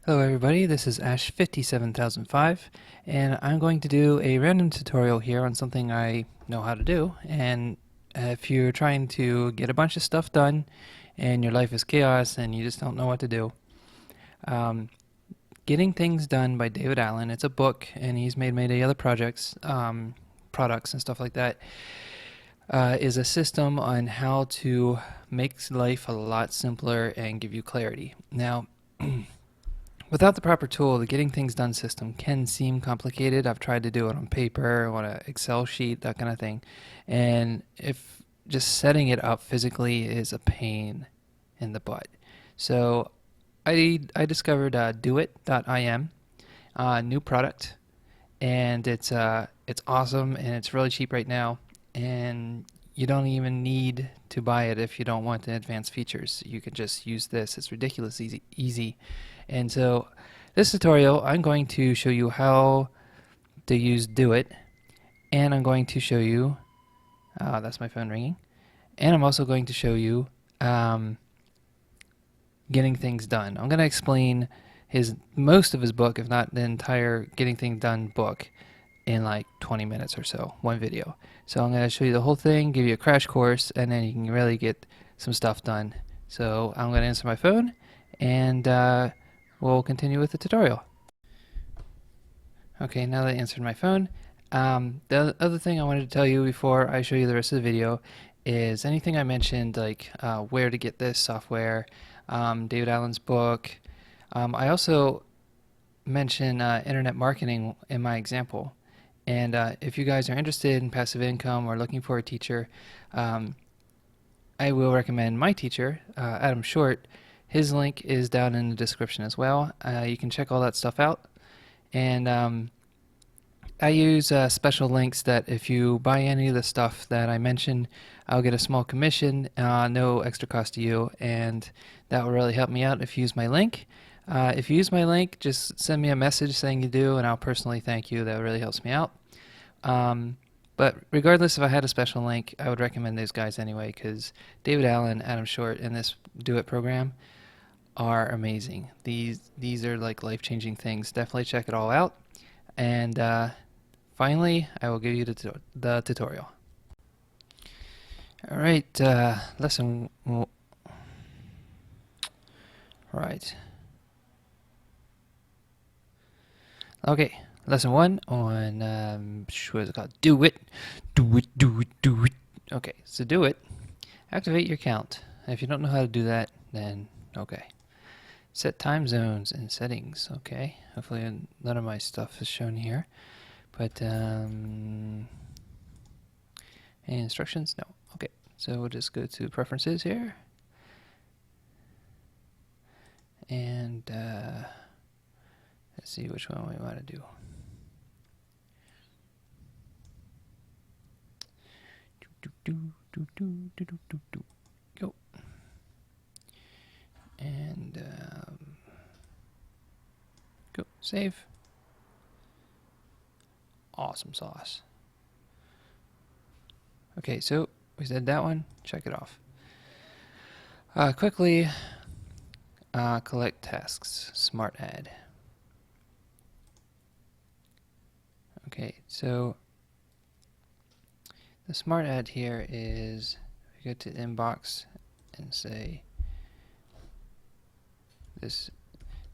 Hello everybody, this is Ash57005 and I'm going to do a random tutorial here on something I know how to do. And if you're trying to get a bunch of stuff done and your life is chaos and you just don't know what to do, um, Getting Things Done by David Allen, it's a book and he's made many other products and stuff like that, is a system on how to make life a lot simpler and give you clarity. Now, without the proper tool, the Getting Things Done system can seem complicated. I've tried to do it on paper, on an Excel sheet, that kind of thing. And if just setting it up physically is a pain in the butt. So I discovered Doit.im, new product, and it's awesome and it's really cheap right now. And you don't even need to buy it if you don't want the advanced features. You can just use this. It's ridiculously easy. And so this tutorial, I'm going to show you how to use Doit, and I'm going to show you, that's my phone ringing, and I'm also going to show you Getting Things Done. I'm going to explain most of his book, if not the entire Getting Things Done book, in like 20 minutes or so, one video. So I'm going to show you the whole thing, give you a crash course, and then you can really get some stuff done. So I'm going to answer my phone, and we'll continue with the tutorial. Okay, now that I answered my phone, the other thing I wanted to tell you before I show you the rest of the video is anything I mentioned, like where to get this software, David Allen's book. I also mention internet marketing in my example. And if you guys are interested in passive income or looking for a teacher, I will recommend my teacher, Adam Short. His link is down in the description as well. You can check all that stuff out. And I use special links that if you buy any of the stuff that I mentioned, I'll get a small commission, no extra cost to you, and that will really help me out if you use my link. If you use my link, just send me a message saying you do, and I'll personally thank you. That really helps me out. But regardless if I had a special link, I would recommend these guys anyway, because David Allen, Adam Short, and this Do It program are amazing. These are like life-changing things. Definitely check it all out. And finally, I will give you the tutorial. All right, right. Okay, lesson 1 on what is it called? Do it, do it, do it, do it. Okay, so do it. Activate your count. If you don't know how to do that, then okay. Set time zones and settings. Okay, hopefully none of my stuff is shown here. But any instructions? No. Okay, so we'll just go to preferences here, and let's see which one we want to do. Go. And go. Save. Awesome sauce. Okay, so we said that one. Check it off. Quickly collect tasks. Smart add. Okay, so the smart add here is if you go to inbox and say this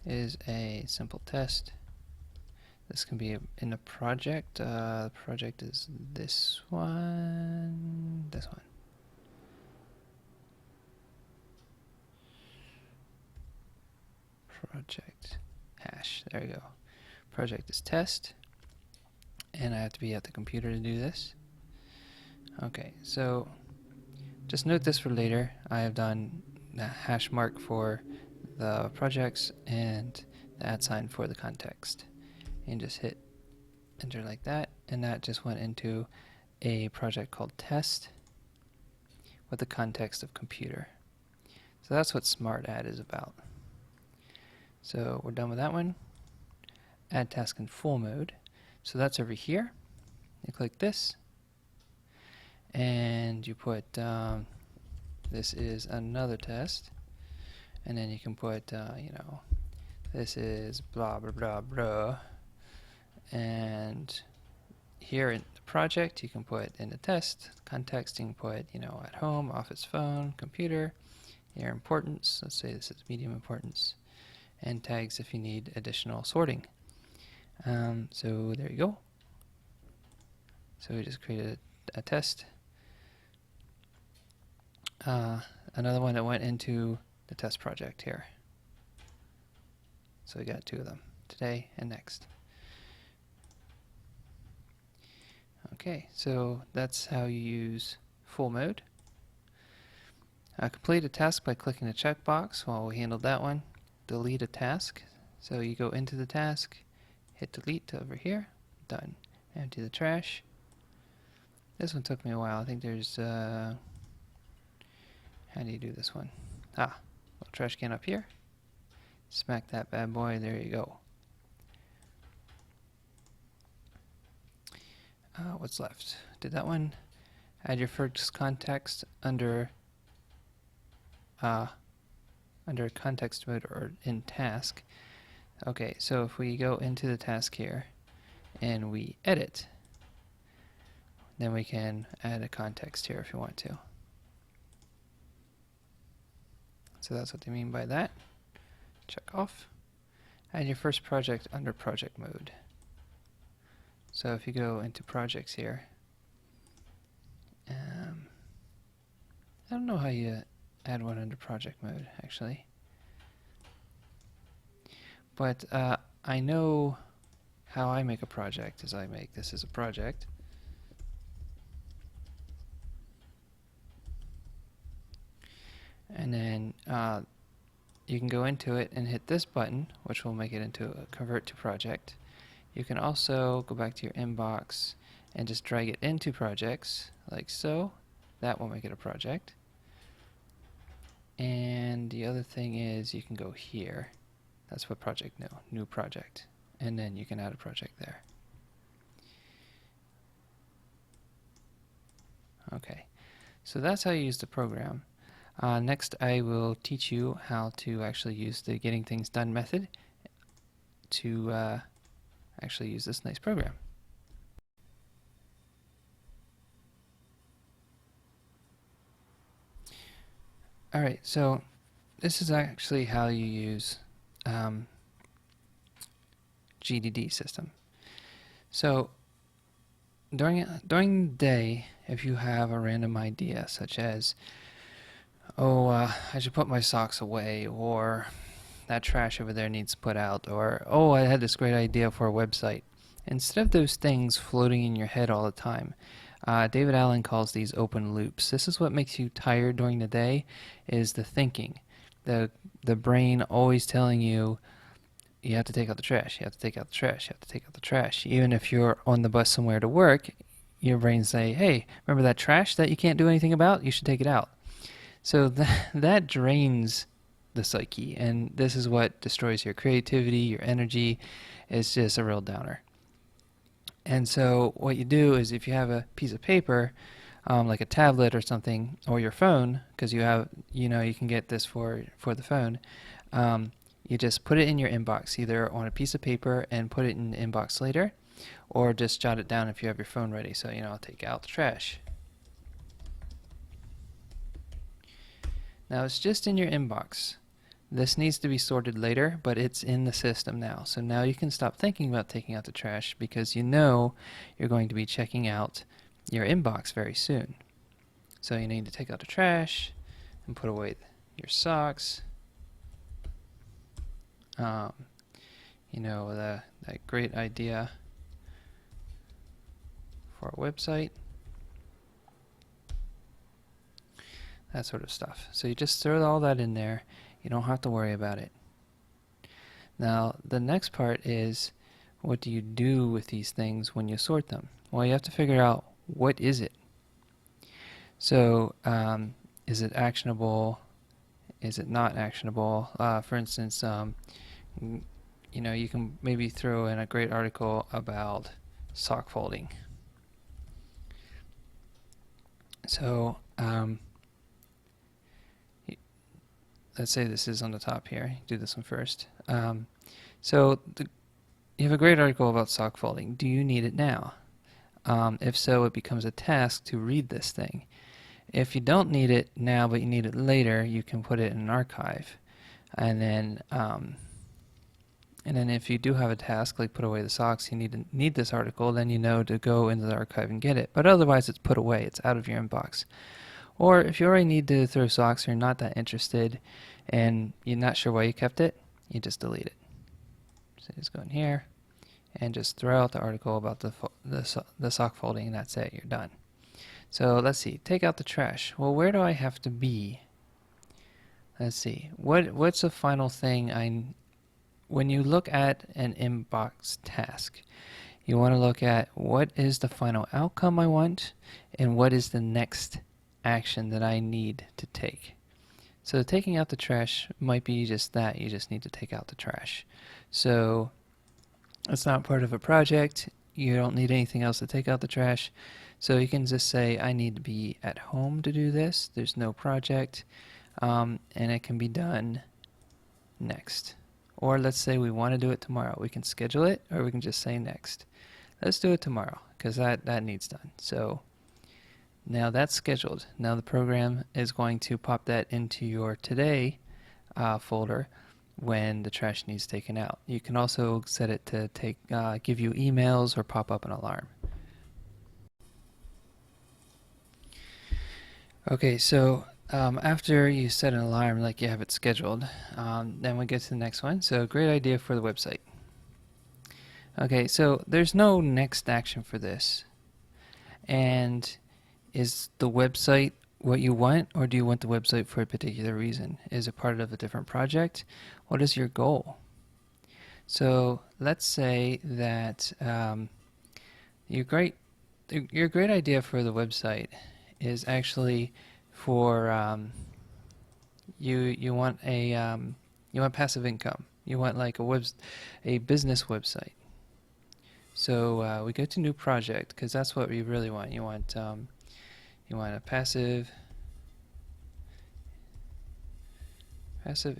is a simple test. This can be in a project. The project is this one. This one. Project hash. There we go. Project is test. And I have to be at the computer to do this. Okay, so just note this for later. I have done the hash mark for the projects and the @ sign for the context. And just hit enter like that, and that just went into a project called test with the context of computer. So that's what smart add is about. So we're done with that one. Add task in full mode. So that's over here. You click this, and you put this is another test, and then you can put you know, this is blah blah blah blah, and here in the project you can put in the test context, you can put, you know, at home, office phone, computer, your importance, let's say this is medium importance, and tags if you need additional sorting. So there you go. So we just created a test. Another one that went into the test project here. So we got two of them, today and next. Okay, so that's how you use full mode. Complete a task by clicking the checkbox. Well, we handled that one. Delete a task. So you go into the task, hit delete over here, done. Empty the trash. This one took me a while. I think there's, how do you do this one? Little trash can up here. Smack that bad boy, there you go. What's left? Did that one add your first context under context mode or in task? Okay, so if we go into the task here and we edit, then we can add a context here if you want to. So that's what they mean by that. Check off. Add your first project under project mode. So if you go into projects here, I don't know how you add one under project mode actually, but I know how I make a project is I make this as a project. And then you can go into it and hit this button, which will make it into a convert to project. You can also go back to your inbox and just drag it into projects like so. That will make it a project. And the other thing is you can go here. That's what project new project. And then you can add a project there. Okay, so that's how you use the program. Next I will teach you how to actually use the getting things done method to actually use this nice program. Alright, so this is actually how you use GTD system. So during the day, if you have a random idea such as, I should put my socks away, or that trash over there needs put out, or I had this great idea for a website. Instead of those things floating in your head all the time, David Allen calls these open loops. This is what makes you tired during the day, is the thinking. The brain always telling you, you have to take out the trash, you have to take out the trash, you have to take out the trash. Even if you're on the bus somewhere to work, your brain say, hey, remember that trash that you can't do anything about? You should take it out. So that drains the psyche, and this is what destroys your creativity, your energy. It's just a real downer. And so what you do is, if you have a piece of paper, like a tablet or something, or your phone, because you have, you can get this for the phone, you just put it in your inbox, either on a piece of paper and put it in the inbox later, or just jot it down if you have your phone ready. So, I'll take out the trash. Now it's just in your inbox. This needs to be sorted later, but it's in the system now. So now you can stop thinking about taking out the trash, because you're going to be checking out your inbox very soon. So you need to take out the trash and put away your socks. That great idea for a website. That sort of stuff. So you just throw all that in there. You don't have to worry about it. Now the next part is, what do you do with these things when you sort them? Well, you have to figure out, what is it? So is it actionable? Is it not actionable? For instance, you can maybe throw in a great article about sock folding. So let's say this is on the top here. Do this one first. So you have a great article about sock folding. Do you need it now? If so, it becomes a task to read this thing. If you don't need it now, but you need it later, you can put it in an archive. And then if you do have a task, like put away the socks, you need this article, then you know to go into the archive and get it. But otherwise, it's put away. It's out of your inbox. Or if you already need to throw socks, you're not that interested, and you're not sure why you kept it, you just delete it. So just go in here and just throw out the article about the sock folding, and that's it. You're done. So let's see. Take out the trash. Well, where do I have to be? Let's see. What's the final thing when you look at an inbox task, you want to look at what is the final outcome I want and what is the next action that I need to take. So taking out the trash might be just that. You just need to take out the trash. So it's not part of a project. You don't need anything else to take out the trash. So you can just say, I need to be at home to do this. There's no project. And it can be done next. Or let's say we want to do it tomorrow. We can schedule it, or we can just say next. Let's do it tomorrow, because that needs done. So now that's scheduled. Now the program is going to pop that into your today folder when the trash needs taken out. You can also set it to give you emails or pop up an alarm. Okay, so after you set an alarm, like you have it scheduled, then we get to the next one. So great idea for the website. Okay, so there's no next action for this. And is the website what you want, or do you want the website for a particular reason? Is it part of a different project? What is your goal? So let's say that your great idea for the website is actually for you want passive income. You want like a business website. So we go to new project, because that's what we really want. You want a passive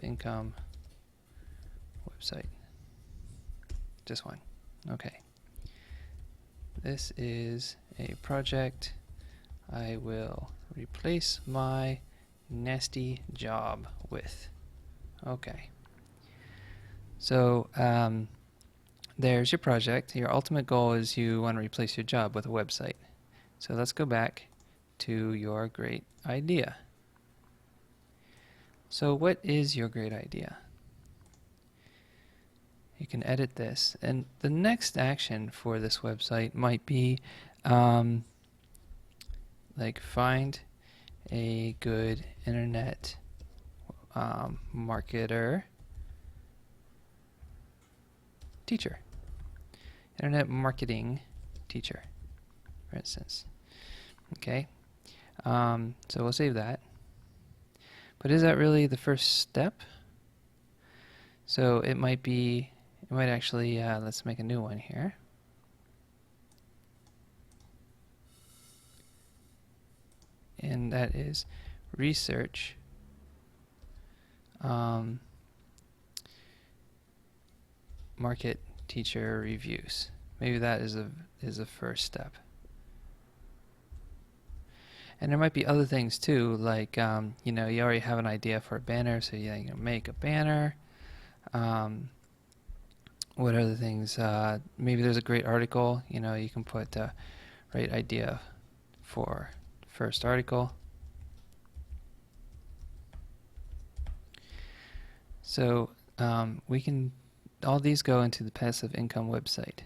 income website. Just one. Okay. This is a project I will replace my nasty job with. Okay. So there's your project. Your ultimate goal is you want to replace your job with a website. So let's go back to your great idea. So what is your great idea? You can edit this, and the next action for this website might be like find a good internet marketer teacher, internet marketing teacher, for instance. Okay, so we'll save that. But is that really the first step? So it might actually, let's make a new one here. And that is research market teacher reviews. Maybe that is a first step. And there might be other things too, like you already have an idea for a banner, so you make a banner. What other things? Maybe there's a great article. You can put right idea for first article. So all these go into the passive income website.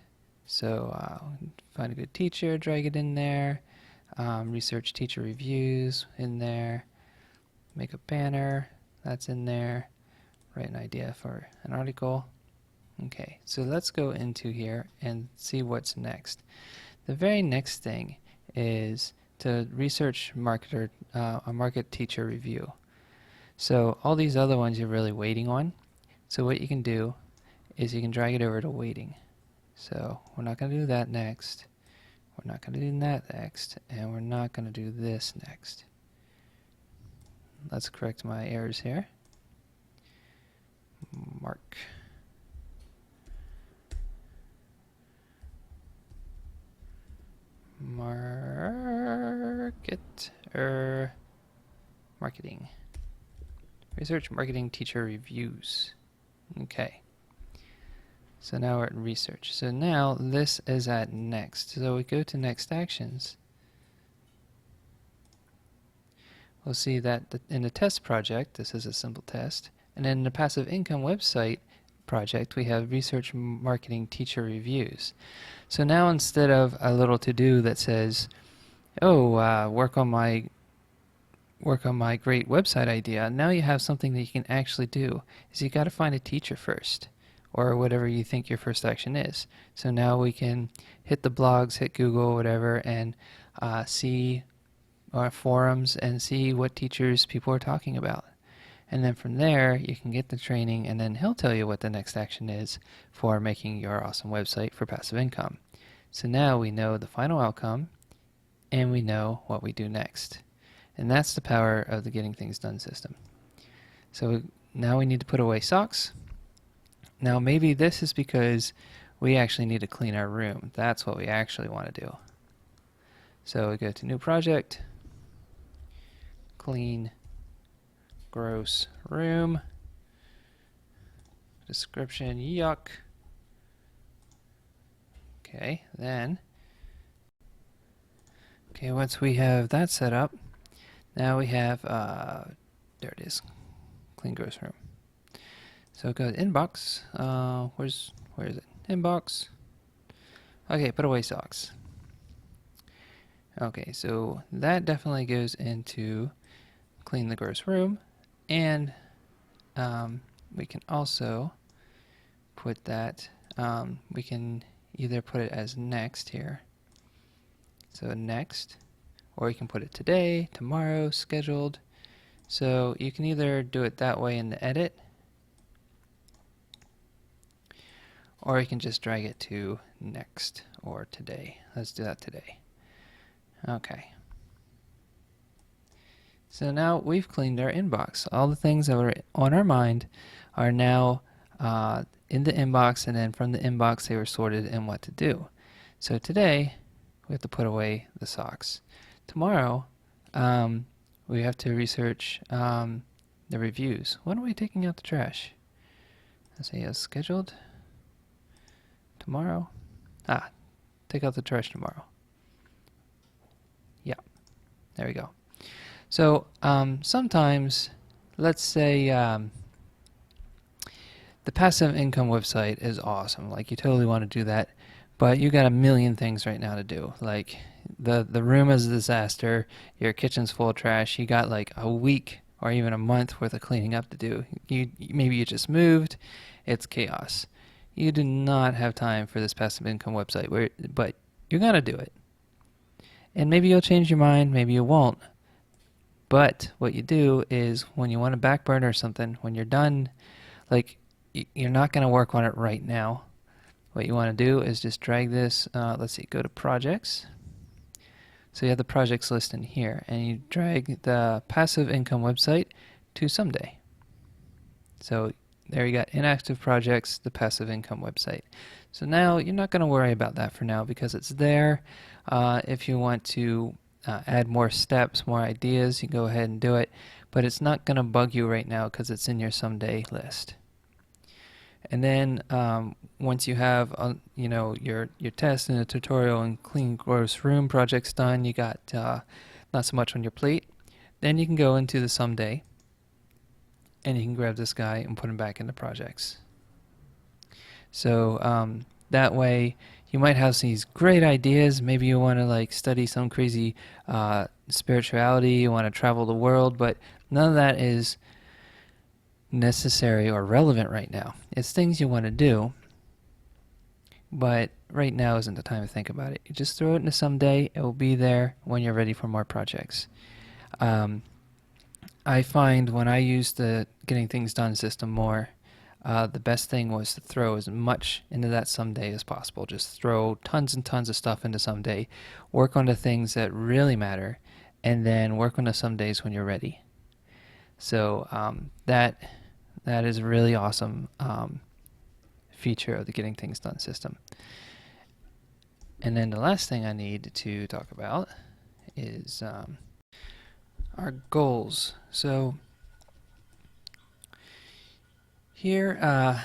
So find a good teacher, drag it in there. Research teacher reviews in there. Make a banner, that's in there. Write an idea for an article. Okay, so let's go into here and see what's next. The very next thing is to research a market teacher review. So all these other ones you're really waiting on. So what you can do is you can drag it over to waiting. So we're not going to do that next. We're not going to do that next. And we're not going to do this next. Let's correct my errors here. marketing. Research marketing teacher reviews. Okay. So now we're at research. So now this is at next. So we go to next actions. We'll see that in the test project, this is a simple test. And in the passive income website project, we have research marketing teacher reviews. So now instead of a little to-do that says, oh, work on my great website idea, now you have something that you can actually do. Is you got to find a teacher first, or whatever you think your first action is. So now we can hit the blogs, hit Google, whatever, and see our forums and see what teachers people are talking about. And then from there, you can get the training, and then he'll tell you what the next action is for making your awesome website for passive income. So now we know the final outcome, and we know what we do next. And that's the power of the Getting Things Done system. So now we need to put away socks. Now maybe this is because we actually need to clean our room. That's what we actually want to do. So we go to New Project, Clean Gross Room, description, yuck. Okay, then, once we have that set up, now we have, there it is, Clean Gross Room. So go to Inbox, where is it? Inbox. Okay, put away socks. Okay, so that definitely goes into Clean the Gross Room, and we can also put that, we can either put it as next here, so next, or you can put it today, tomorrow, scheduled. So you can either do it that way in the edit, or you can just drag it to next or today. Let's do that today. Okay. So now we've cleaned our inbox. All the things that were on our mind are now in the inbox, and then from the inbox they were sorted in what to do. So today we have to put away the socks. Tomorrow we have to research the reviews. When are we taking out the trash? Let's say as scheduled. Tomorrow. Take out the trash tomorrow. Yeah, there we go. So sometimes, let's say the passive income website is awesome. Like, you totally want to do that, but you got a million things right now to do. Like the room is a disaster. Your kitchen's full of trash. You got like a week or even a month worth of cleaning up to do. Maybe you just moved. It's chaos. You do not have time for this passive income website, but you're gonna do it. And maybe you'll change your mind. Maybe you won't. But what you do is, when you want to back burner something, when you're done, like, you're not going to work on it right now. What you want to do is just drag this, let's see, go to projects. So you have the projects list in here, and you drag the passive income website to someday. So there you got inactive projects, the passive income website. So now you're not going to worry about that for now, because it's there. If you want to add more steps, more ideas, you go ahead and do it, but it's not going to bug you right now because it's in your someday list. And then once you have your test and a tutorial and Clean Gross Room projects done, you got not so much on your plate, then you can go into the someday, and you can grab this guy and put him back into projects. So that way, you might have these great ideas. Maybe you want to like study some crazy spirituality, you want to travel the world, but none of that is necessary or relevant right now. It's things you want to do, but right now isn't the time to think about it. You just throw it into someday. It will be there when you're ready for more projects. I find when I use the Getting Things Done system more, the best thing was to throw as much into that someday as possible. Just throw tons and tons of stuff into someday. Work on the things that really matter, and then work on the some days when you're ready. So That is a really awesome feature of the Getting Things Done system. And then the last thing I need to talk about is our goals. So here,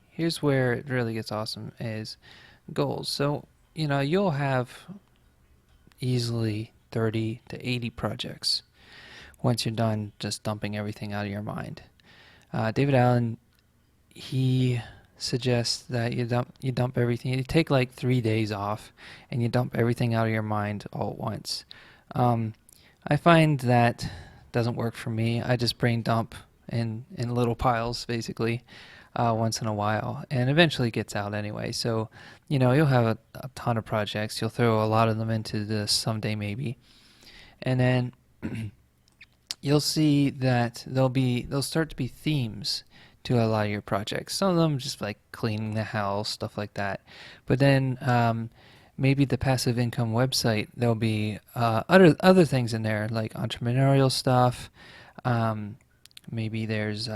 here's where it really gets awesome is goals. So, you'll have easily 30 to 80 projects once you're done just dumping everything out of your mind. David Allen, he suggests that you dump everything. You take like 3 days off and you dump everything out of your mind all at once. I find that doesn't work for me. I just brain dump in little piles basically once in a while, and eventually it gets out anyway. So you'll have a ton of projects. You'll throw a lot of them into this someday maybe, and then you'll see that there'll start to be themes to a lot of your projects. Some of them just like cleaning the house, stuff like that. But then maybe the passive income website, there'll be other things in there like entrepreneurial stuff. Maybe there's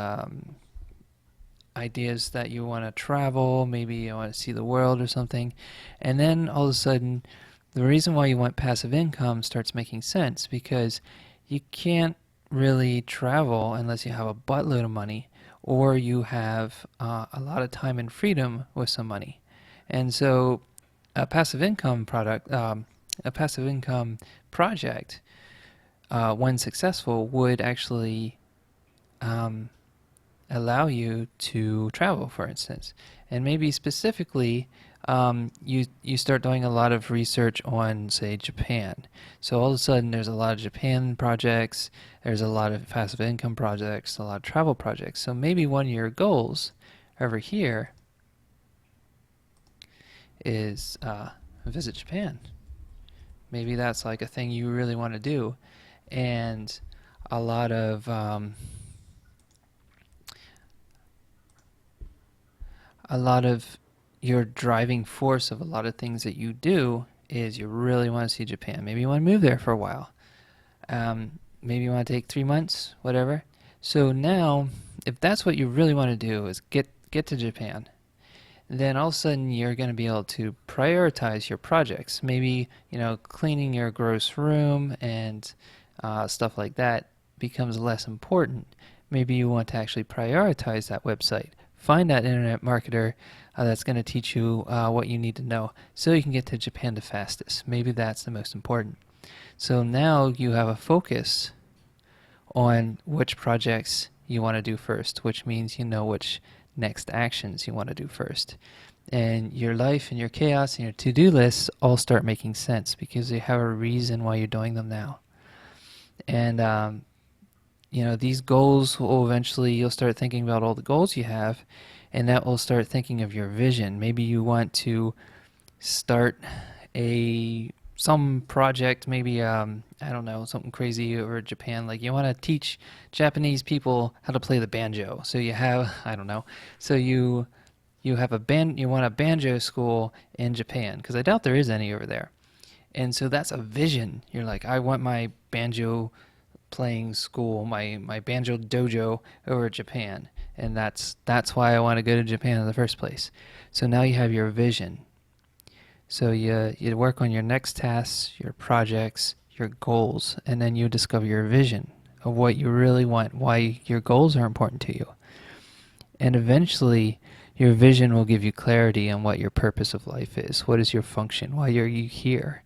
ideas that you want to travel, maybe you want to see the world or something. And then all of a sudden, the reason why you want passive income starts making sense, because you can't really travel unless you have a buttload of money, or you have a lot of time and freedom with some money. And so a passive income project, when successful, would actually allow you to travel, for instance. And maybe specifically, you start doing a lot of research on, say, Japan. So all of a sudden there's a lot of Japan projects, there's a lot of passive income projects, a lot of travel projects. So maybe one of your goals over here is visit Japan. Maybe that's like a thing you really want to do. And a lot of your driving force of a lot of things that you do is you really want to see Japan. Maybe you want to move there for a while. Maybe you want to take 3 months, whatever. So now, if that's what you really want to do is get to Japan, then all of a sudden you're going to be able to prioritize your projects. Maybe, cleaning your gross room and stuff like that becomes less important. Maybe you want to actually prioritize that website. Find that internet marketer that's going to teach you what you need to know so you can get to Japan the fastest. Maybe that's the most important. So now you have a focus on which projects you want to do first, which means you know which next actions you want to do first. And your life and your chaos and your to-do lists all start making sense because you have a reason why you're doing them now. And these goals will eventually, you'll start thinking about all the goals you have, and that will start thinking of your vision. Maybe you want to start some project, maybe I don't know, something crazy over Japan. Like you want to teach Japanese people how to play the banjo. So you have, I don't know, so you have you want a banjo school in Japan, because I doubt there is any over there. And so that's a vision. You're like, I want my banjo playing school, my banjo dojo over Japan, and that's why I want to go to Japan in the first place. So now you have your vision. So you work on your next tasks, your projects, your goals, and then you discover your vision of what you really want, why your goals are important to you. And eventually your vision will give you clarity on what your purpose of life is. What is your function? Why are you here?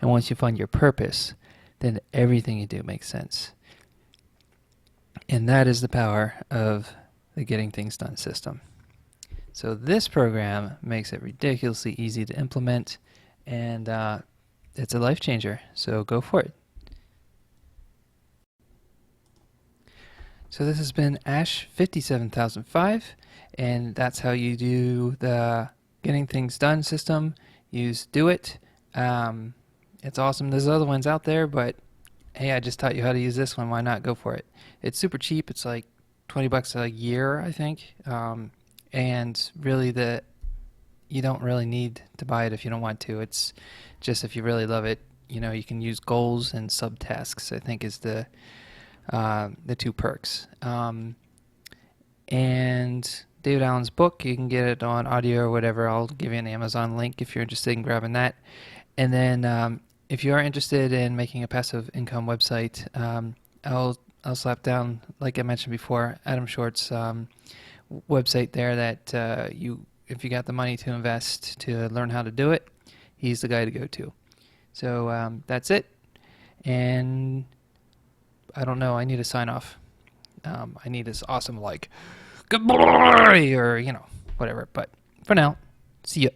And once you find your purpose, then everything you do makes sense. And that is the power of the Getting Things Done system. So this program makes it ridiculously easy to implement, and it's a life changer. So go for it. So this has been Ash57005, and that's how you do the Getting Things Done system. Use Doit. It's awesome. There's other ones out there, but hey, I just taught you how to use this one. Why not go for it? It's super cheap. It's like $20 a year, I think. And really, you don't really need to buy it if you don't want to. It's just if you really love it, you can use goals and subtasks, I think is the the two perks. And David Allen's book, you can get it on audio or whatever. I'll give you an Amazon link if you're interested in grabbing that. And then if you are interested in making a passive income website, I'll slap down, like I mentioned before, Adam Short's website there that if you got the money to invest to learn how to do it, he's the guy to go to. So that's it. And I don't know, I need a sign off. I need this awesome, like, goodbye, or, whatever. But for now, see ya.